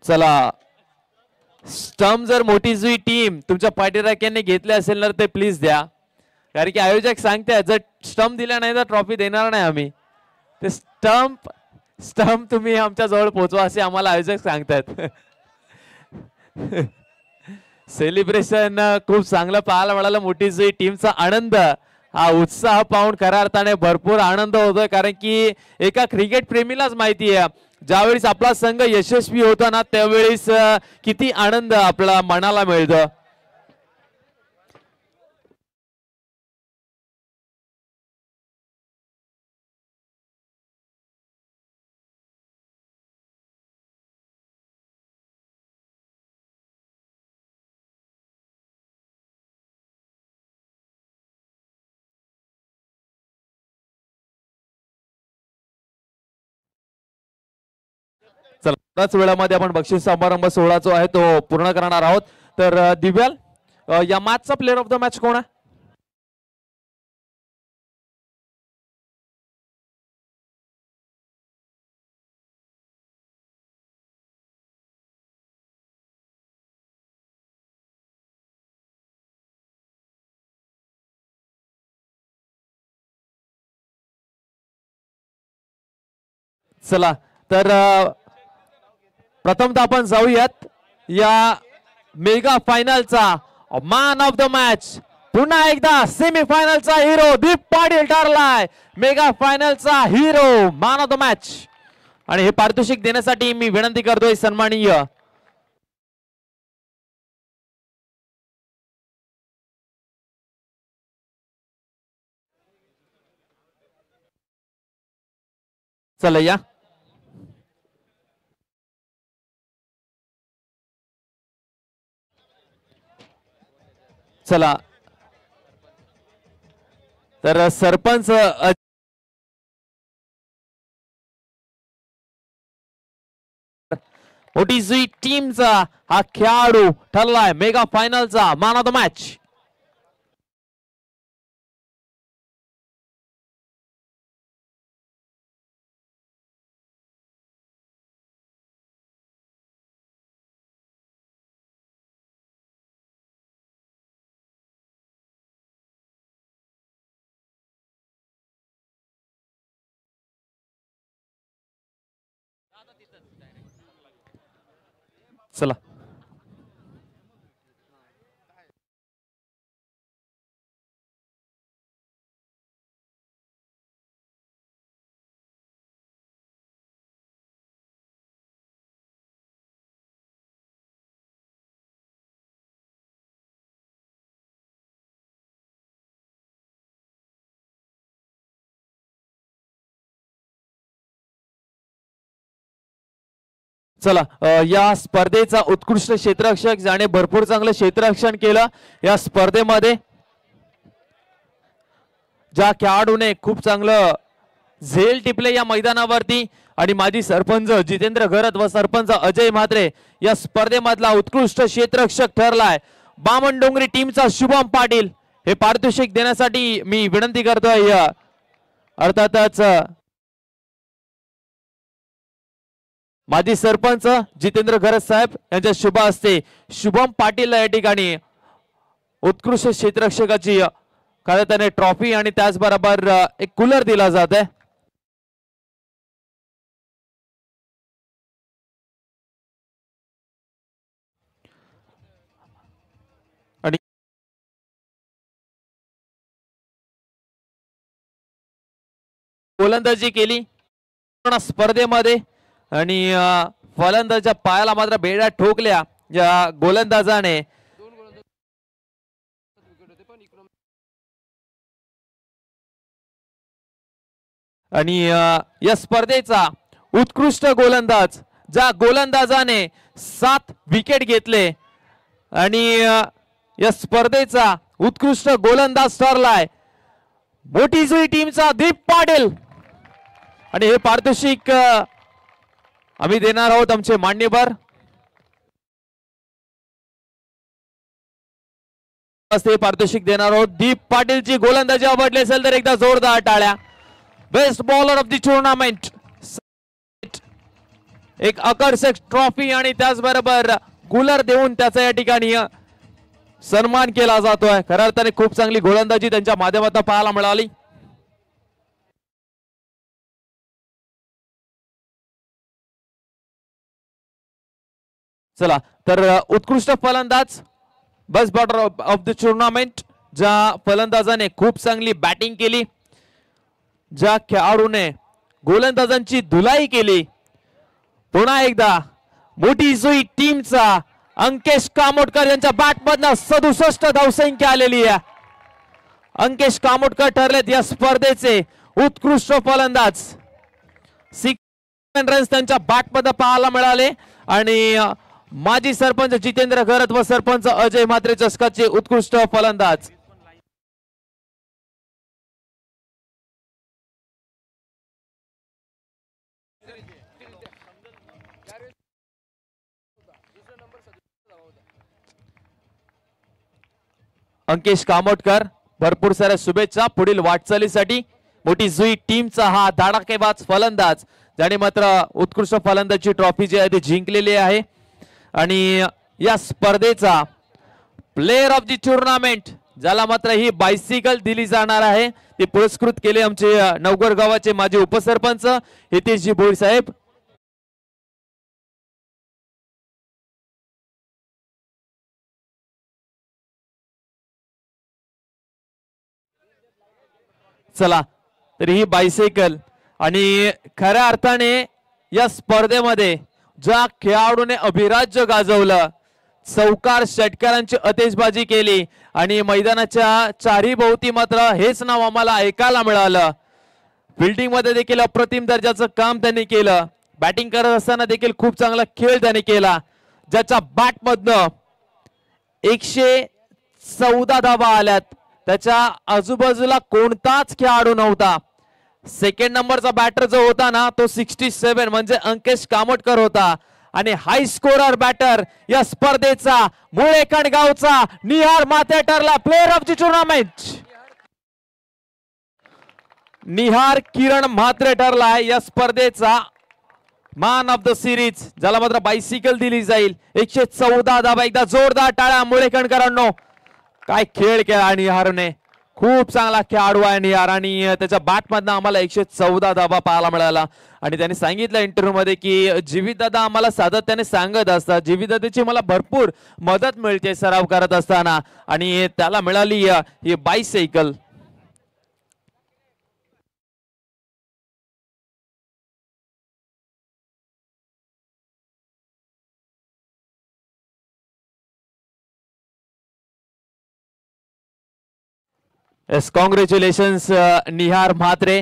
चला स्टंप जर मोठी जुई टीम तुमच्या पाठीराख्याने घेतले असेल तर ते प्लीज द्या, कारण की आयोजक सांगते जर स्टंप दिला नाही तर ट्रॉफी देणार नाही आम्ही. ते स्टंप तुम्ही आमच्या जवळ पोहोचवा असे आम्हाला आयोजक सांगतात. सेलिब्रेशन खूप चांगलं पाहायला मिळालं. मोठी जुई टीमचा आनंद, हा उत्साह पाहून खऱ्या अर्थाने भरपूर आनंद होतोय, कारण की एका क्रिकेट प्रेमीलाच माहिती आहे ज्यावेळेस आपला संघ यशस्वी होता ना त्यावेळेस किती आनंद आपल्या मनाला मिळतो. चला त्याच वेळामध्ये आपण बक्षीस समारंभ सोहळा जो आहे तो पूर्ण करणार आहोत. तर दिव्याल, या मॅचचा प्लेअर ऑफ द मॅच कोण आहे? चला तर प्रथमतः आपण जाऊयात या मेगा फायनलचा मॅन ऑफ द मॅच. पुन्हा एकदा सेमीफायनलचा हिरो दीप पाटील ठरलाय मेगा फायनलचा hero, man of the match. आणि हे पारितोषिक देण्यासाठी मी विनंती करतोय सन्माननीय चला या चला तर सरपंच मोठी जुई टीमचा हा खेळाडू ठरलाय मेगा फायनलचा मॅन ऑफ द मॅच. चला चला या स्पर्धेचा उत्कृष्ट क्षेत्ररक्षक ज्याने भरपूर चांगलं क्षेत्ररक्षण केलं या स्पर्धेमध्ये, ज्या खेळाडूने खूप चांगलं झेल टिपले या मैदानावरती, आणि माजी सरपंच जितेंद्र घरत व सरपंच अजय म्हात्रे या स्पर्धेमधला उत्कृष्ट क्षेत्ररक्षक ठरलाय बामणडोंगरी टीमचा शुभम पाटील. हे पारितोषिक देण्यासाठी मी विनंती करतोय अर्थातच माजी सरपंच जितेंद्र घरत साहेब यांच्या शुभ हस्ते शुभम पाटील या ठिकाणी उत्कृष्ट क्षेत्ररक्षकाची खरं ट्रॉफी आणि त्याचबरोबर एक कूलर दिला जात आहे. आणि गोलंदाजी केली स्पर्धेमध्ये आणि फलंदाजाच्या पायाला मात्र बेड्या ठोकल्या या गोलंदाजाने. आणि या स्पर्धेचा उत्कृष्ट गोलंदाज, ज्या गोलंदाजाने 7 विकेट घेतले, आणि या स्पर्धेचा उत्कृष्ट गोलंदाज ठरलाय मोठी जुई टीमचा दीप पाटील. आणि हे पारितोषिक आम्ही देणार आहोत आमचे मान्यवर पारितोषिक देणार आहोत. दीप पाटीलची गोलंदाजी आवडली असेल तर एकदा जोरदार टाळ्या. Best bowler of the tournament एक आकर्षक ट्रॉफी आणि त्याचबरोबर कूलर देऊन त्याचा या ठिकाणी सन्मान केला जातोय. खऱ्या अर्थाने खूप चांगली गोलंदाजी त्यांच्या माध्यमातून पाहायला मिळाली. चला तर उत्कृष्ट फलंदाज बस बॉटर ऑफ द टुर्नामेंट, ज्या फलंदाजाने खूप चांगली बॅटिंग केली, ज्या खेळाडूने गोलंदाजांची धुलाई केली, पुन्हा एकदा मोठी जुई टीमचा अंकेश कामोडकर यांच्या बॅटमधनं 67 धावसंख्या आलेली आहे. अंकेश कामोडकर ठरलेत या स्पर्धेचे उत्कृष्ट फलंदाज. 6 रन्स त्यांच्या बॅटमध्ये पाहायला मिळाले आणि माजी सरपंच जितेंद्र घरत व सरपंच अजय म्हात्रे चषकाचे उत्कृष्ट फलंदाज. अंकेश कामोडकर भरपूर साऱ्या शुभेच्छा पुढील वाटचालीसाठी. मोठी जुई टीमचा हा धडाकेबाज फलंदाज ज्याने मात्र उत्कृष्ट फलंदाजी ट्रॉफी जी आहे ती जिंकलेली आहे आणि या स्पर्धेचा प्लेयर ऑफ द टुर्नामेंट ज्याला मात्र ही बायसिकल दिली जाणार आहे ते पुरस्कृत केले आमचे नवगड गावाचे माजी उपसरपंच हितेशजी भोईर साहेब. चला तर ही बायसायकल आणि खऱ्या अर्थाने या स्पर्धेमध्ये ज्या खेळाडूने अभिराज्य गाजवलं, चौकार षटकारांची अतेशबाजी केली आणि मैदानाच्या चारी भोवती मात्र हेच नाव आम्हाला ऐकायला मिळालं. फिल्डिंग मध्ये देखील अप्रतिम दर्जाचं काम त्यांनी केलं, बॅटिंग करत असताना देखील खूप चांगला खेळ त्यांनी केला. ज्याच्या बॅटमधनं 114 धावा आल्यात, त्याच्या आजूबाजूला कोणताच खेळाडू नव्हता. सेकंड नंबरचा बॅटर जो होता ना तो 67 म्हणजे अंकेश कामोडकर होता आणि हाय स्कोरर बॅटर या स्पर्धेचा मुळेकण गावचा निहार म्हात्रे ठरला प्लेयर ऑफ द टुर्नामेंट. निहार किरण म्हात्रे ठरला या स्पर्धेचा मॅन ऑफ द सिरीज, ज्याला मात्र बायसिकल दिली जाईल. 114 धावा. एकदा जोरदार टाळ्या मुळेकणकरांनो. काय खेळ केला निहारने, खूप चांगला खेळाडू आहे निहार आणि त्याच्या बॅटमधनं आम्हाला 114 धावा पाहायला मिळाला. आणि त्याने सांगितलं इंटरव्ह्यू मध्ये की जीवित दादा आम्हाला सातत्याने सांगत असतात, जीवित दादाची मला भरपूर मदत मिळते सराव करत असताना आणि त्याला मिळाली ही bicycle. Yes, congratulations Nihar Mhatre.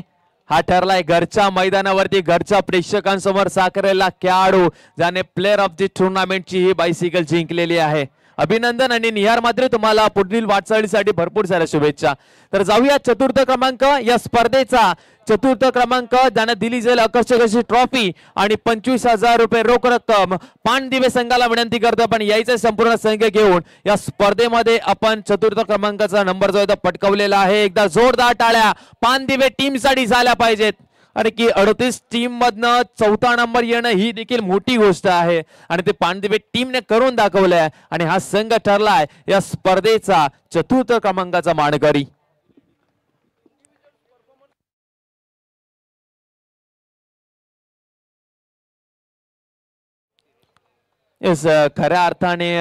हा ठरलाय घरच्या मैदानावरती घरच्या प्रेक्षकांसमोर साकारलेला खेळाडू ज्याने प्लेयर ऑफ द टुर्नामेंटची ही बायसिकल जिंकलेली आहे. अभिनंदन आणि निहार म्हात्रे तुम्हाला पुढील वाटचालीसाठी भरपूर साऱ्या शुभेच्छा. तर जाऊया चतुर्थ क्रमांक या स्पर्धेचा. चतुर्थ क्रमांक ज्यांना दिली जाईल आकर्षक अशी ट्रॉफी आणि 25,000 रुपये रोख रक्कम. पानदिवे संघाला विनंती करतो आपण यायचा संपूर्ण संघ घेऊन या स्पर्धेमध्ये आपण चतुर्थ क्रमांकाचा नंबर जो आहे तो पटकावलेला आहे. एकदा जोरदार टाळ्या पानदिवे टीम साठी झाल्या पाहिजेत. अरे की 38 टीम मधनं चौथा नंबर येणं ही देखील मोठी गोष्ट आहे आणि ते पानदिवे टीमने करून दाखवलंय आणि हा संघ ठरलाय या स्पर्धेचा चतुर्थ क्रमांकाचा मानकरी. येस, खऱ्या अर्थाने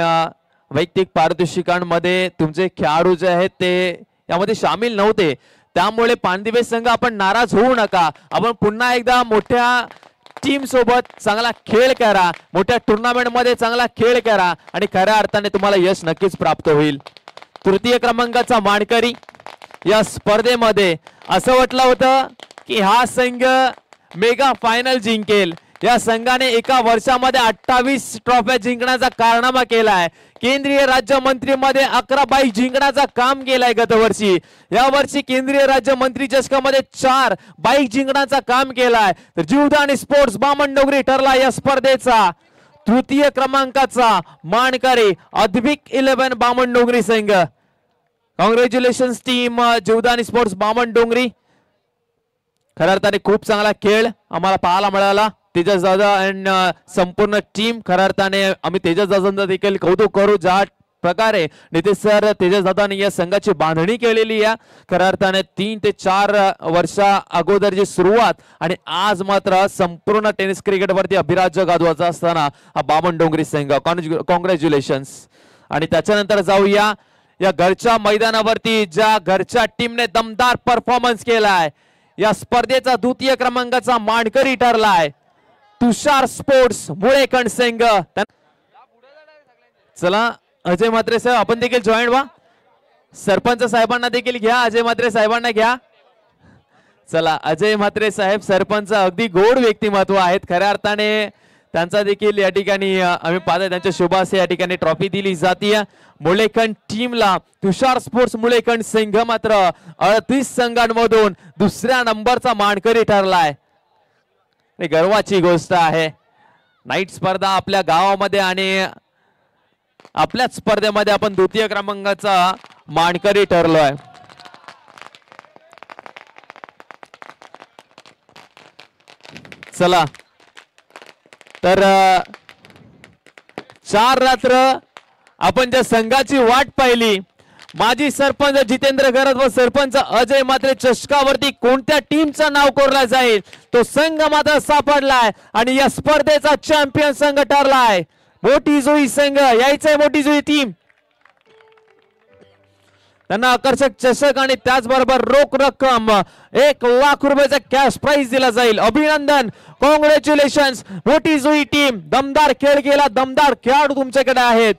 वैयक्तिक पारितोषिकांमध्ये तुमचे खेळाडू जे आहेत ते यामध्ये सामील नव्हते, त्यामुळे पानदिवे संघ आपण नाराज होऊ नका. आपण पुन्हा एकदा मोठ्या टीम सोबत चांगला खेळ करा, मोठ्या टुर्नामेंट मध्ये चांगला खेळ करा आणि खऱ्या अर्थाने तुम्हाला यश नक्कीच प्राप्त होईल. तृतीय क्रमांकाचा मानकरी या स्पर्धेमध्ये असं वाटलं होतं की हा संघ मेगा फायनल जिंकेल. या संघाने एका वर्षामध्ये 28 ट्रॉफ्या जिंकण्याचा कारनामा केलाय. केंद्रीय राज्यमंत्रीमध्ये 11 बाईक जिंकण्याचा काम केलाय गतवर्षी. या वर्षी केंद्रीय राज्यमंत्री चषकामध्ये 4 बाईक जिंकण्याचा काम केलाय. तर जीवदानी स्पोर्ट्स बामणडोंगरी ठरला या स्पर्धेचा तृतीय क्रमांकाचा मानकरी. अद्विक 11 बामणडोंगरी संघ. Congratulations team Jivdani sports Bamandongri. खऱ्या अर्थाने खूप चांगला खेळ आम्हाला पाहायला मिळाला. तेजस दादा अँड संपूर्ण टीम. खऱ्या अर्थाने आम्ही तेजस दादांचं देखील कौतुक करू, ज्या प्रकारे नितेश सर तेजस दादांनी या संघाची बांधणी केलेली आहे. खऱ्या अर्थाने 3 ते 4 वर्षा अगोदरची सुरुवात आणि आज मात्र संपूर्ण टेनिस क्रिकेट वरती अभिराज्य गाजवायचा असताना हा बामण डोंगरी संघ, कॉंग्रॅच्युलेशन्स. आणि त्याच्यानंतर जाऊया या घरच्या मैदानावरती, ज्या घरच्या टीमने दमदार परफॉर्मन्स केलाय, या स्पर्धेचा द्वितीय क्रमांकाचा मानकरी ठरलाय तुषार स्पोर्ट्स मुळेकण संघ. चला अजय म्हात्रे साहेब आपण देखील जॉईन व्हा. सरपंच साहेबांना देखील घ्या, अजय म्हात्रे साहेबांना घ्या. चला अजय म्हात्रे साहेब सरपंच अगदी गोड व्यक्तिमत्व आहेत. खऱ्या अर्थाने त्यांचा देखील या ठिकाणी आम्ही पाहतोय, त्यांच्या शुभास या ठिकाणी ट्रॉफी दिली जाते. मुळेकण टीमला तुषार स्पोर्ट्स मुळेकण संघ मात्र 38 संघांमधून दुसऱ्या नंबरचा मानकरी ठरलाय. गर्वाची गोष्ट आहे. नाईट स्पर्धा आपल्या गावामध्ये आणि आपल्याच स्पर्धेमध्ये आपण द्वितीय क्रमांकाचा मानकरी ठरलोय. चला तर 4 रात्र आपण ज्या संघाची वाट पाहिली, माजी सरपंच जितेंद्र गरज व सरपंच अजय म्हात्रे चषकावरती कोणत्या टीमचं नाव कोरला जाईल तो संघ मात्र सापडलाय आणि या स्पर्धेचा चॅम्पियन संघ ठरलाय मोठी जुई संघ. यायचंय मोठी जुई टीम. त्यांना आकर्षक चषक आणि त्याचबरोबर रोख रक्कम 1 लाख रुपयाचा कॅश प्राइज दिला जाईल. अभिनंदन, कॉंग्रॅच्युलेशन्स मोठी जुई टीम. दमदार खेळ केला, दमदार खेळाडू तुमच्याकडे आहेत.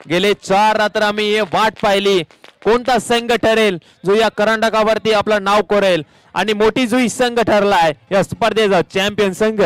गेले 4 रात्र आम्ही हे वाट पाहिली, कोणता संघ ठरेल जो या करंडकावरती आपलं नाव कोरेल आणि मोठी जुई संघ ठरलाय या स्पर्धेचा चॅम्पियन संघ.